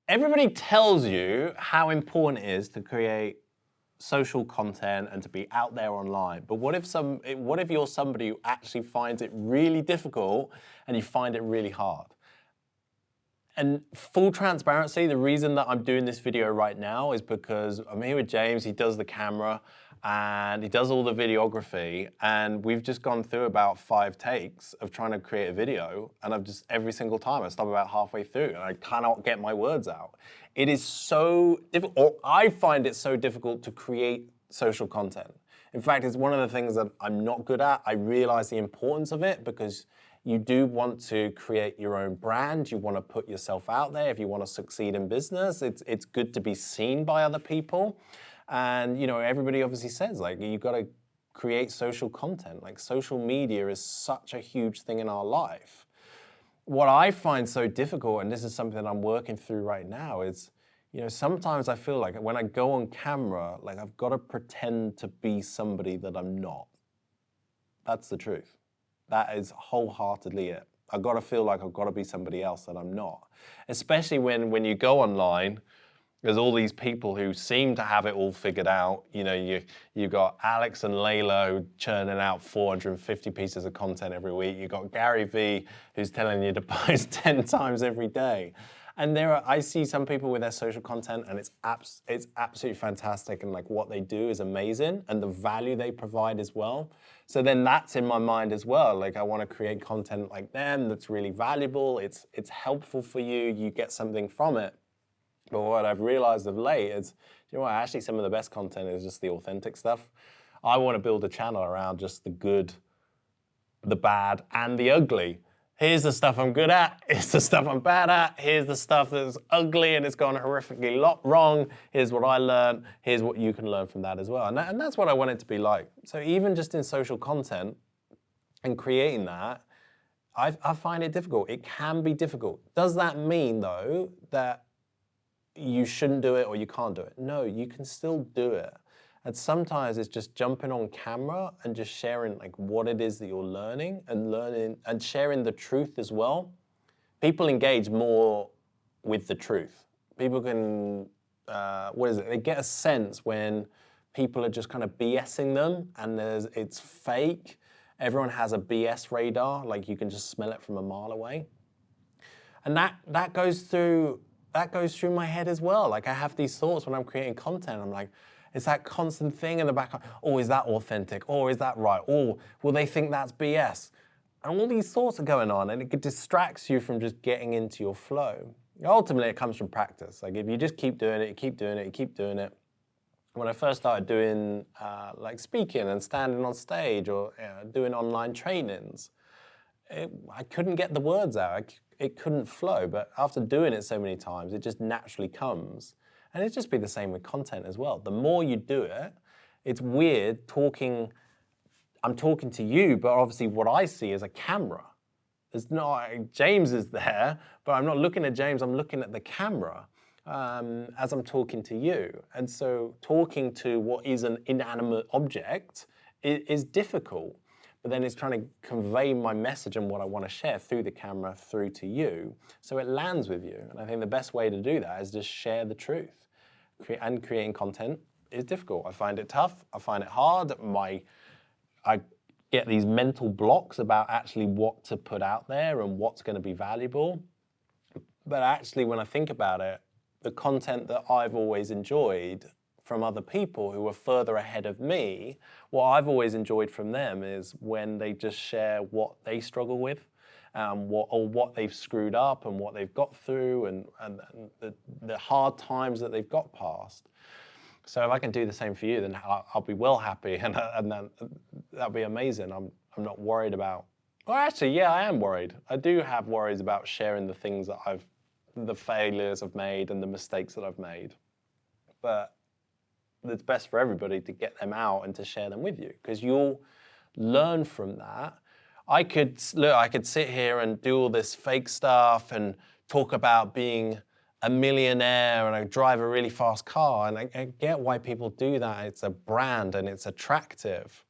Everybody tells you how important it is to create social content and to be out there online. But what if you're somebody who actually finds it really difficult and you find it really hard? And full transparency, the reason that I'm doing this video right now is because I'm here with James, he does the camera, and he does all the videography, and we've just gone through about 5 takes of trying to create a video, and every single time I stop about halfway through, and I cannot get my words out. It is so difficult, or I find it so difficult to create social content. In fact, it's one of the things that I'm not good at. I realize the importance of it because you do want to create your own brand. You want to put yourself out there. If you want to succeed in business, it's good to be seen by other people. And everybody obviously says you've got to create social content. Social media is such a huge thing in our life. What I find so difficult, and this is something that I'm working through right now, is sometimes I feel like when I go on camera, I've got to pretend to be somebody that I'm not. That's the truth. That is wholeheartedly it. I've got to feel like I've got to be somebody else that I'm not. Especially when you go online, there's all these people who seem to have it all figured out. You've got Alex and Layla churning out 450 pieces of content every week. You've got Gary Vee who's telling you to post 10 times every day. And I see some people with their social content, and it's absolutely fantastic, and what they do is amazing, and the value they provide as well. So then that's in my mind as well. I want to create content like them that's really valuable. It's helpful for you. You get something from it. But what I've realized of late is, actually some of the best content is just the authentic stuff. I want to build a channel around just the good, the bad, and the ugly. Here's the stuff I'm good at, here's the stuff I'm bad at, here's the stuff that's ugly and it's gone horrifically wrong, here's what I learned, here's what you can learn from that as well. And that's what I want it to be like. So even just in social content and creating that, I find it difficult. It can be difficult. Does that mean, though, that you shouldn't do it or you can't do it? No, you can still do it. And sometimes it's just jumping on camera and just sharing what it is that you're learning and sharing the truth as well. People engage more with the truth. People can, they get a sense when people are just kind of BSing them and it's fake. Everyone has a BS radar, you can just smell it from a mile away. And that goes through my head as well. I have these thoughts when I'm creating content. I'm like, it's that constant thing in the back. Oh, is that authentic? Oh, is that right? Oh, will they think that's BS? And all these thoughts are going on, and it distracts you from just getting into your flow. Ultimately, it comes from practice. If you just keep doing it, you keep doing it, you keep doing it. When I first started doing speaking and standing on stage or doing online trainings, I couldn't get the words out. It couldn't flow. But after doing it so many times, it just naturally comes. And it'd just be the same with content as well. The more you do it, it's weird I'm talking to you, but obviously what I see is a camera. James is there, but I'm not looking at James, I'm looking at the camera as I'm talking to you. And so talking to what is an inanimate object is difficult. But then it's trying to convey my message and what I want to share through the camera through to you, so it lands with you. And I think the best way to do that is just share the truth. And creating content is difficult. I find it tough. I find it hard. I get these mental blocks about actually what to put out there and what's going to be valuable. But actually, when I think about it, the content that I've always enjoyed from other people who are further ahead of me, what I've always enjoyed from them is when they just share what they struggle with, what they've screwed up and what they've got through and the hard times that they've got past. So if I can do the same for you, then I'll be well happy, and that'll be amazing. I'm not worried about, well, actually, yeah, I am worried. I do have worries about sharing the things that the failures I've made and the mistakes that I've made. But it's best for everybody to get them out and to share them with you, because you'll learn from that. I could sit here and do all this fake stuff and talk about being a millionaire and I drive a really fast car, and I get why people do that. It's a brand and it's attractive.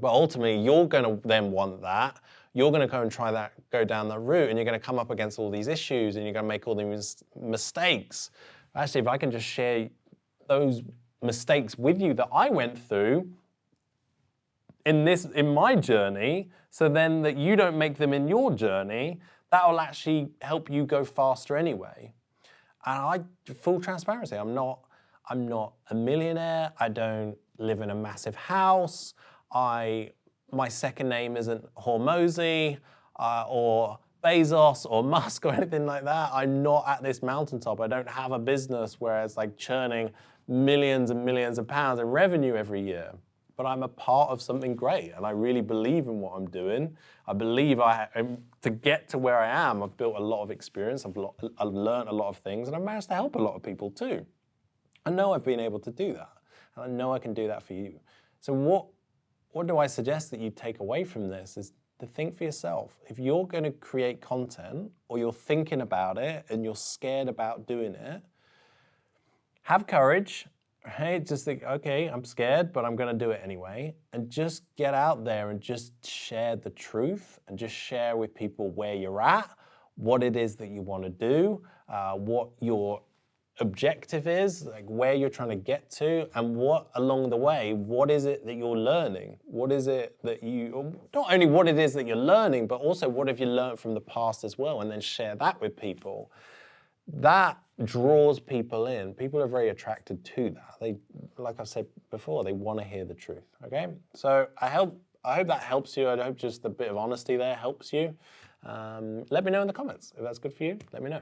But ultimately, you're going to then want that. you're going to go and go down that route, and you're going to come up against all these issues, and you're going to make all these mistakes. Actually, if I can just share those mistakes with you that I went through in my journey, so then that you don't make them in your journey, that will actually help you go faster anyway. And full transparency, I'm not a millionaire. I don't live in a massive house. My second name isn't Hormozy or Bezos or Musk or anything like that. I'm not at this mountaintop. I don't have a business where it's like churning millions and millions of pounds in revenue every year. But I'm a part of something great, and I really believe in what I'm doing. I believe to get to where I am, I've built a lot of experience, I've learned a lot of things, and I've managed to help a lot of people too. I know I've been able to do that, and I know I can do that for you. So what do I suggest that you take away from this is to think for yourself. If you're going to create content, or you're thinking about it and you're scared about doing it, have courage. Right? Just think, okay, I'm scared, but I'm going to do it anyway. And just get out there and just share the truth, and just share with people where you're at, what it is that you want to do, what your objective is, like where you're trying to get to, and what along the way, what is it that you're learning? What is it that not only what it is that you're learning, but also what have you learned from the past as well, and then share that with people. That draws people in. People are very attracted to that. Like I said before, they want to hear the truth, okay? So I hope that helps you. I hope just a bit of honesty there helps you. Let me know in the comments. If that's good for you, let me know.